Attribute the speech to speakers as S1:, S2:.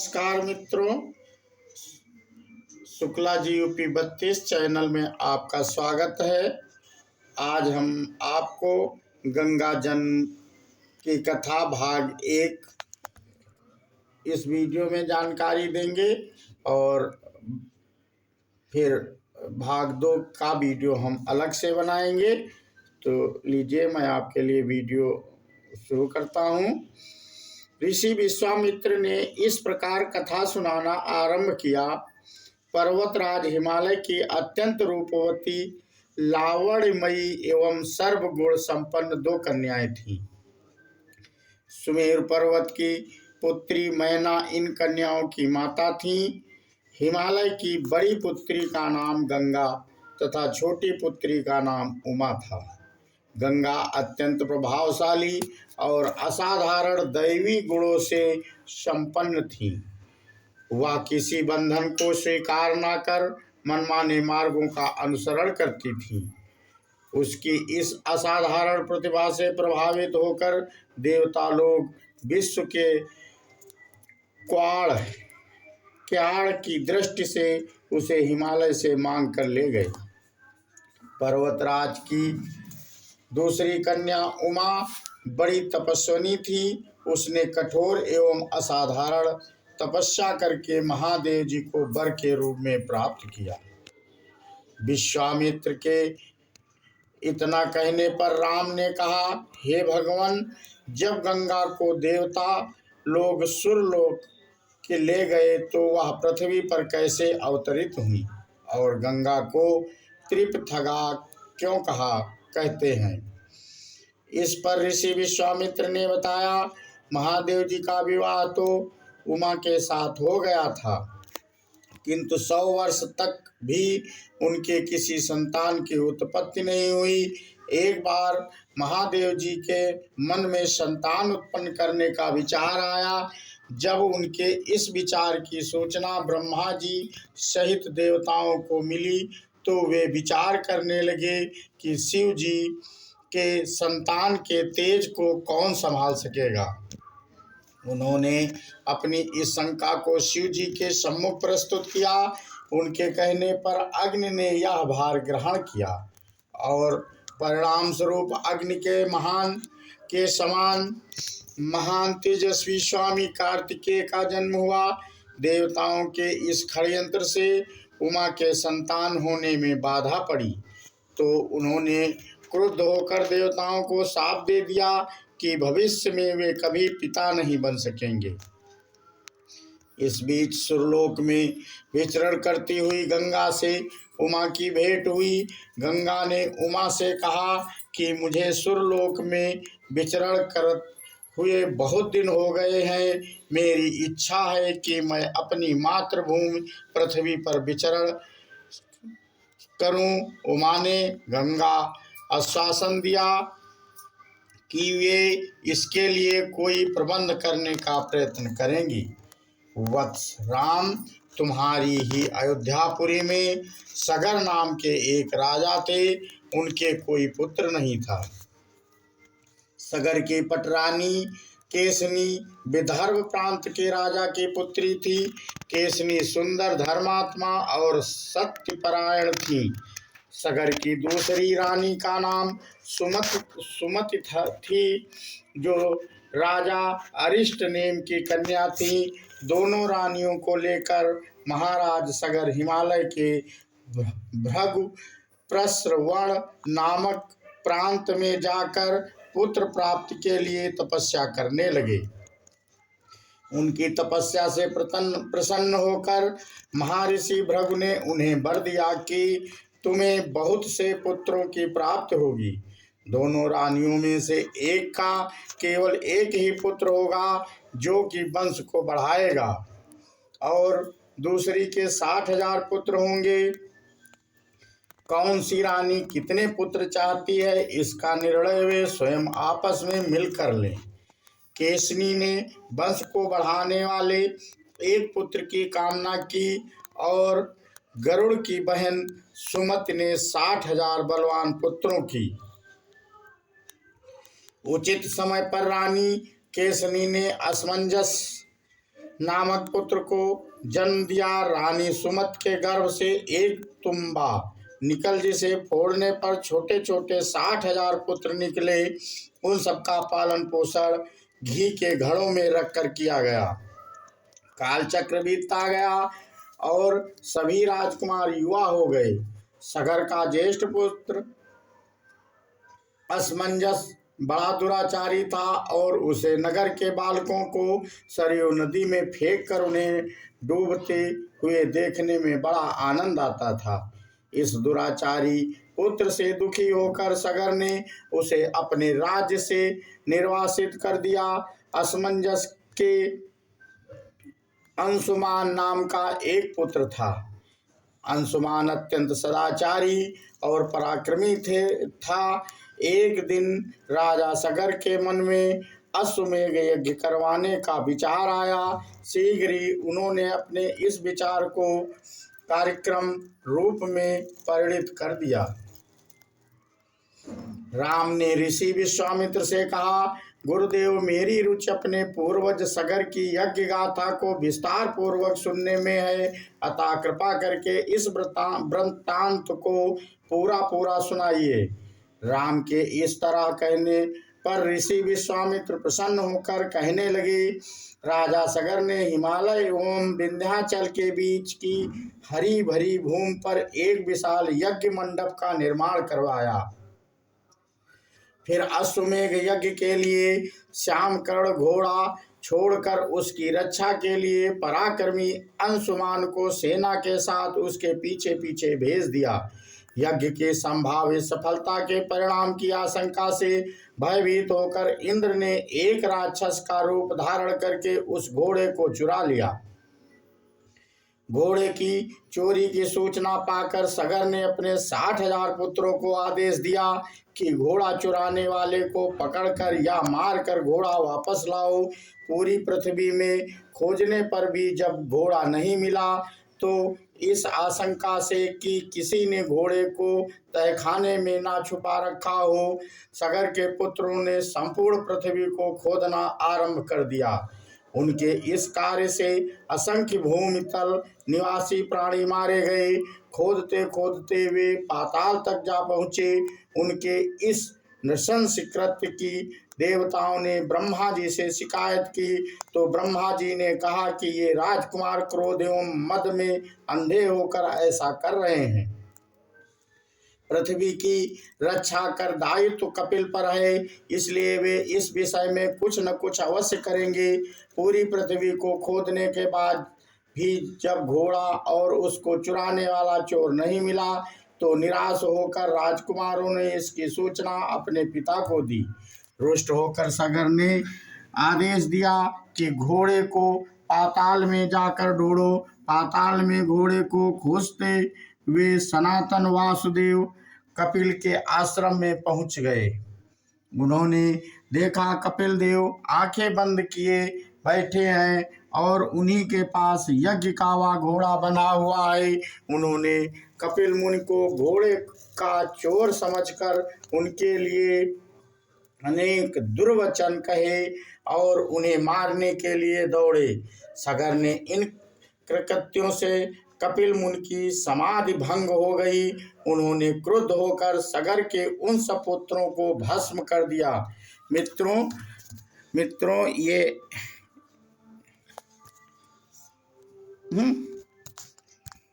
S1: नमस्कार मित्रों, Shukla ji UP 32 channel में आपका स्वागत है। आज हम आपको गंगा जन्म की कथा भाग 1 इस वीडियो में जानकारी देंगे और फिर भाग 2 का वीडियो हम अलग से बनाएंगे। तो लीजिए मैं आपके लिए वीडियो शुरू करता हूँ। ऋषि विश्वामित्र ने इस प्रकार कथा सुनाना आरंभ किया। पर्वतराज हिमालय की अत्यंत रूपवती, लावण्यमयी एवं सर्वगुण संपन्न 2 कन्याएं थीं। सुमेरु पर्वत की पुत्री मैना इन कन्याओं की माता थीं। हिमालय की बड़ी पुत्री का नाम गंगा तथा छोटी पुत्री का नाम उमा था। गंगा अत्यंत प्रभावशाली और असाधारण दैवी गुणों से संपन्न थी। वह किसी बंधन को स्वीकार न कर मनमाने मार्गों का अनुसरण करती थी। उसकी इस असाधारण प्रतिभा से प्रभावित होकर देवता लोग विश्व के क्याड़ की दृष्टि से उसे हिमालय से मांग कर ले गए। पर्वतराज की दूसरी कन्या उमा बड़ी तपस्विनी थी। उसने कठोर एवं असाधारण तपस्या करके महादेव जी को वर के रूप में प्राप्त किया। विश्वामित्र के इतना कहने पर राम ने कहा, हे भगवान, जब गंगा को देवता लोग सुरलोक के ले गए तो वह पृथ्वी पर कैसे अवतरित हुई और गंगा को त्रिपथगा क्यों कहते हैं। इस पर ऋषि विश्वामित्र ने बताया, महादेव जी का विवाह तो उमा के साथ हो गया था, किंतु 100 वर्ष तक भी उनके किसी संतान की उत्पत्ति नहीं हुई। एक बार महादेव जी के मन में संतान उत्पन्न करने का विचार आया। जब उनके इस विचार की सूचना ब्रह्मा जी सहित देवताओं को मिली तो वे विचार करने लगे कि शिव जी के संतान के तेज को कौन संभाल सकेगा। उन्होंने अपनी इस शंका को शिव जी के सम्मुख प्रस्तुत किया। उनके कहने पर अग्नि ने यह भार ग्रहण किया और परिणाम स्वरूप अग्नि के समान महान तेजस्वी स्वामी कार्तिकेय का जन्म हुआ। देवताओं के इस षड्यंत्र से उमा के संतान होने में बाधा पड़ी तो उन्होंने क्रुद्ध होकर देवताओं को शाप दे दिया कि भविष्य में वे कभी पिता नहीं बन सकेंगे। इस बीच सुरलोक में विचरण करती हुई गंगा से उमा की भेंट हुई। गंगा ने उमा से कहा कि मुझे सुरलोक में विचरण कर हुए बहुत दिन हो गए हैं। मेरी इच्छा है कि मैं अपनी मातृभूमि पृथ्वी पर विचरण करूं। उमा ने गंगा आश्वासन दिया कि वे इसके लिए कोई प्रबंध करने का प्रयत्न करेंगी। वत्स राम, तुम्हारी ही अयोध्यापुरी में सगर नाम के एक राजा थे। उनके कोई पुत्र नहीं था। सगर की पटरानी केसनी विदर्भ प्रांत के राजा की पुत्री थी। केसनी सुंदर, धर्मात्मा और सत्यपरायण थी। सगर की दूसरी रानी का नाम सुमति थी, जो राजा अरिष्ट नेम की कन्या थी। दोनों रानियों को लेकर महाराज सगर हिमालय के भृगु प्रस्रवण नामक प्रांत में जाकर पुत्र प्राप्ति के लिए तपस्या करने लगे। उनकी तपस्या से प्रसन्न होकर महर्षि भृगु ने उन्हें वर दिया कि तुम्हें बहुत से पुत्रों की प्राप्ति होगी। दोनों रानियों में से एक का केवल एक ही पुत्र होगा जो कि वंश को बढ़ाएगा और दूसरी के 60,000 पुत्र होंगे। कौन सी रानी कितने पुत्र चाहती है, इसका निर्णय वे स्वयं आपस में मिलकर लें। केसनी ने वंश को बढ़ाने वाले एक पुत्र की कामना की और गरुड़ की बहन सुमति ने 60,000 बलवान पुत्रों की। उचित समय पर रानी केसनी ने असमंजस नामक पुत्र को जन्म दिया। रानी सुमत के गर्भ से एक तुम्बा निकल, जिसे फोड़ने पर छोटे छोटे 60,000 पुत्र निकले। उन सबका पालन पोषण घी के घड़ों में रखकर किया गया। कालचक्र बीतता गया और सभी राजकुमार युवा हो गए। सगर का ज्येष्ठ पुत्र असमंजस बड़ा दुराचारी था और उसे नगर के बालकों को सरयू नदी में फेंक कर उन्हें डूबते हुए देखने में बड़ा आनंद आता था। इस दुराचारी पुत्र से दुखी होकर सगर ने उसे अपने राज्य से निर्वासित कर दिया। असमंजस के अंशुमान नाम का एक पुत्र था। अंशुमान अत्यंत सदाचारी और पराक्रमी था। एक दिन राजा सगर के मन में अश्वमेध यज्ञ करवाने का विचार आया। शीघ्र ही उन्होंने अपने इस विचार को कार्यक्रम रूप में परिणत कर दिया। राम ने ऋषि विश्वामित्र से कहा, गुरुदेव, मेरी रुचि अपने पूर्वज सगर की यज्ञ गाथा को विस्तार पूर्वक सुनने में है, अतः कृपा करके इस वृत्तांत को पूरा सुनाइए। राम के इस तरह कहने पर ऋषि विश्वामित्र प्रसन्न होकर कहने लगे, राजा सगर ने हिमालय एवं विंध्याचल के बीच की हरी भरी भूमि पर एक विशाल यज्ञ मंडप का निर्माण करवाया। फिर अश्वमेध यज्ञ के लिए श्यामकर्ण घोड़ा छोड़कर उसकी रक्षा के लिए पराक्रमी अंशुमान को सेना के साथ उसके पीछे पीछे भेज दिया। यज्ञ के संभावित सफलता के परिणाम की आशंका से भयभीत होकर इंद्र ने एक राक्षस का रूप धारण करके उस घोड़े को चुरा लिया। घोड़े की चोरी की सूचना पाकर सगर ने अपने 60,000 पुत्रों को आदेश दिया कि घोड़ा चुराने वाले को पकड़कर या मारकर घोड़ा वापस लाओ। पूरी पृथ्वी में खोजने पर भी जब घोड़ा नहीं मिला तो इस आशंका से कि किसी ने घोड़े को तहखाने में ना छुपा रखा हो, सगर के पुत्रों ने संपूर्ण पृथ्वी को खोदना आरंभ कर दिया। उनके इस कार्य से असंख्य भूमि तल निवासी प्राणी मारे गए। खोदते खोदते वे पाताल तक जा पहुँचे। उनके इस नृशंस कृत्य की देवताओं ने ब्रह्मा जी से शिकायत की तो ब्रह्मा जी ने कहा कि ये राजकुमार क्रोध एवं मद में अंधे होकर ऐसा कर रहे हैं। पृथ्वी की रक्षा कर दायित्व तो कपिल पर है, इसलिए वे इस विषय में कुछ न कुछ अवश्य करेंगे। पूरी पृथ्वी को खोदने के बाद भी जब घोड़ा और उसको चुराने वाला चोर नहीं मिला तो निराश होकर राजकुमारों ने इसकी सूचना अपने पिता को दी। रुष्ट होकर सगर ने आदेश दिया कि घोड़े को पाताल में जाकर ढूंढो। पाताल में घोड़े को खोजते वे सनातन वासुदेव कपिल के आश्रम में पहुंच गए। उन्होंने देखा कपिल देव आंखें बंद किए बैठे हैं और उन्हीं के पास यज्ञ का वह घोड़ा बना हुआ है। उन्होंने कपिल मुनि को घोड़े का चोर समझकर उनके लिए अनेक दुर्वचन कहे और उन्हें मारने के लिए दौड़े। सगर ने इन कृत्यों से कपिल मुनि की समाधि भंग हो गई। उन्होंने क्रुद्ध होकर सगर के उन सब पुत्रों को भस्म कर दिया। मित्रों ये